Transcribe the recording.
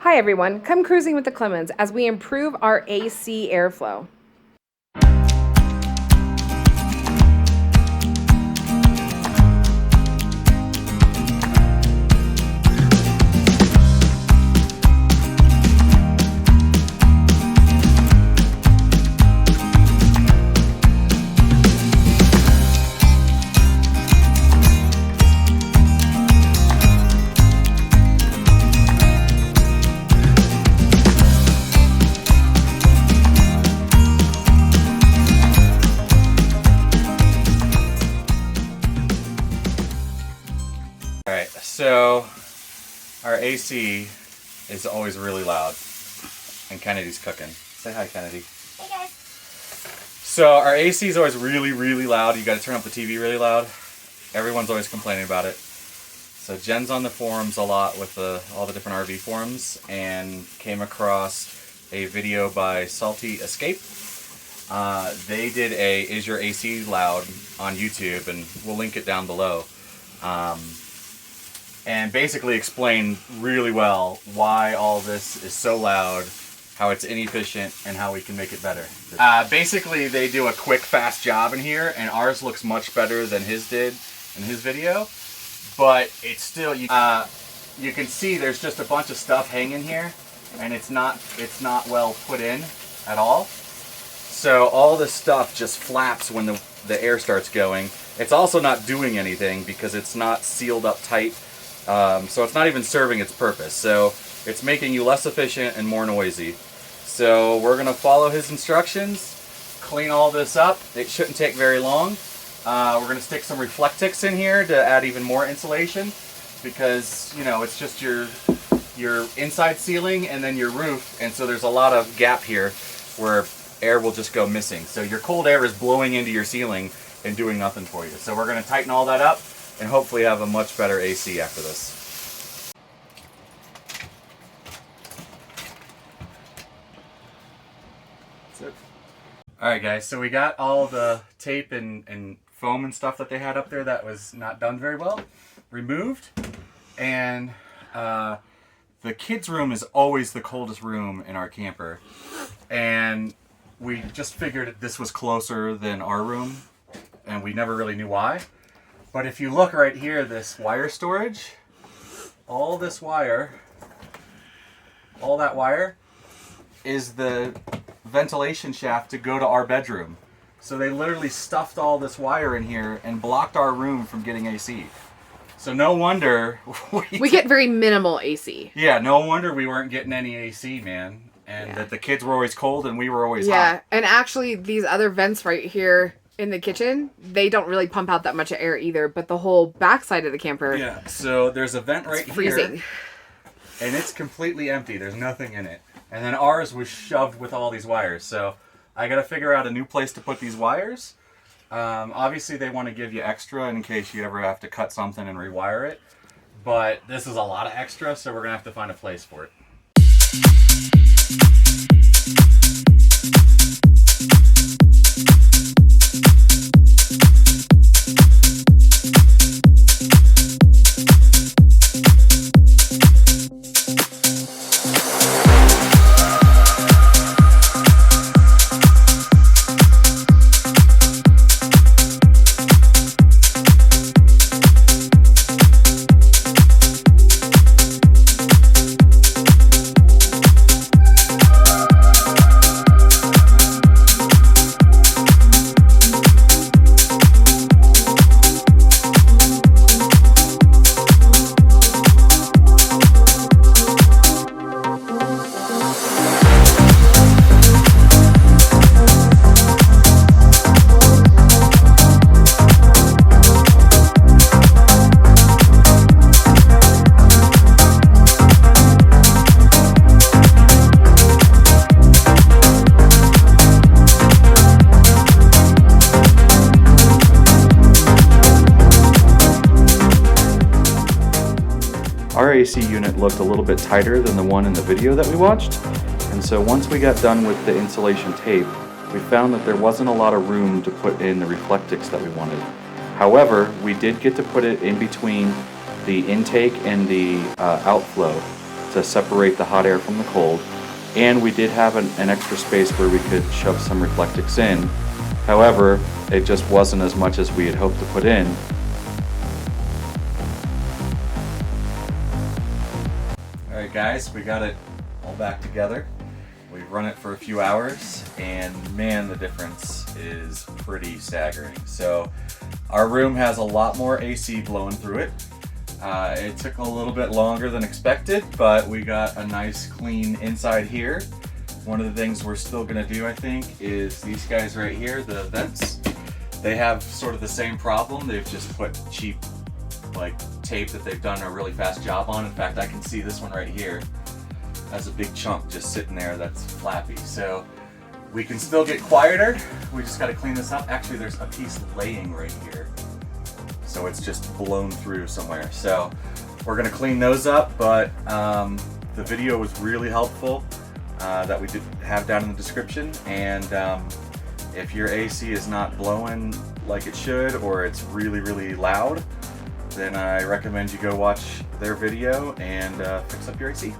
Hi everyone, come cruising with the Clemens as we improve our AC airflow. Alright, so our AC is always really loud, and Kennedy's cooking. Say hi, Kennedy. Hey guys. So our AC is always really, really loud. You gotta turn up the TV really loud. Everyone's always complaining about it. So Jen's on the forums a lot with all the different RV forums and came across a video by Salty Escape. They did a Is Your AC Loud on YouTube, and we'll link it down below. And basically explain really well why all this is so loud, how it's inefficient, and how we can make it better. Basically, they do a quick, fast job in here, and ours looks much better than his did in his video. But it's still, you can see there's just a bunch of stuff hanging here, and it's not well put in at all. So all this stuff just flaps when the air starts going. It's also not doing anything because it's not sealed up tight. So it's not even serving its purpose. So it's making you less efficient and more noisy. So we're going to follow his instructions, clean all this up. It shouldn't take very long. We're going to stick some Reflectix in here to add even more insulation because, you know, it's just your inside ceiling and then your roof. And so there's a lot of gap here where air will just go missing. So your cold air is blowing into your ceiling and doing nothing for you. So we're going to tighten all that up and hopefully have a much better AC after this. That's it. Alright guys, so we got all the tape and foam and stuff that they had up there that was not done very well removed. And the kids' room is always the coldest room in our camper. And we just figured this was closer than our room, and we never really knew why. But if you look right here, this wire storage, all this wire, all that wire is the ventilation shaft to go to our bedroom. So they literally stuffed all this wire in here and blocked our room from getting AC. So no wonder we get very minimal AC. Yeah, no wonder we weren't getting any AC, man. And that the kids were always cold and we were always hot. Yeah, and actually these other vents right here in the kitchen, they don't really pump out that much air either, but the whole backside of the camper, yeah, so there's a vent right freezing here, and it's completely empty. There's nothing in it. And then ours was shoved with all these wires. So I got to figure out a new place to put these wires. Obviously, they want to give you extra in case you ever have to cut something and rewire it. But this is a lot of extra, so we're going to have to find a place for it. Our AC unit looked a little bit tighter than the one in the video that we watched, and so once we got done with the insulation tape, we found that there wasn't a lot of room to put in the Reflectix that we wanted. However, we did get to put it in between the intake and the outflow, to separate the hot air from the cold, and we did have an extra space where we could shove some Reflectix in. However, it just wasn't as much as we had hoped to put in. Alright guys, we got it all back together. We've run it for a few hours, and man, the difference is pretty staggering. So our room has a lot more AC blowing through it. It took a little bit longer than expected, but we got a nice clean inside here. One of the things we're still gonna do, I think, is these guys right here, the vents. They have sort of the same problem. They've just put cheap tape that they've done a really fast job on. In fact, I can see this one right here has a big chunk just sitting there that's flappy. So we can still get quieter. We just gotta clean this up. Actually, there's a piece laying right here. So it's just blown through somewhere. So we're gonna clean those up, but the video was really helpful that we did have down in the description. And if your AC is not blowing like it should, or it's really, really loud, then I recommend you go watch their video and fix up your AC.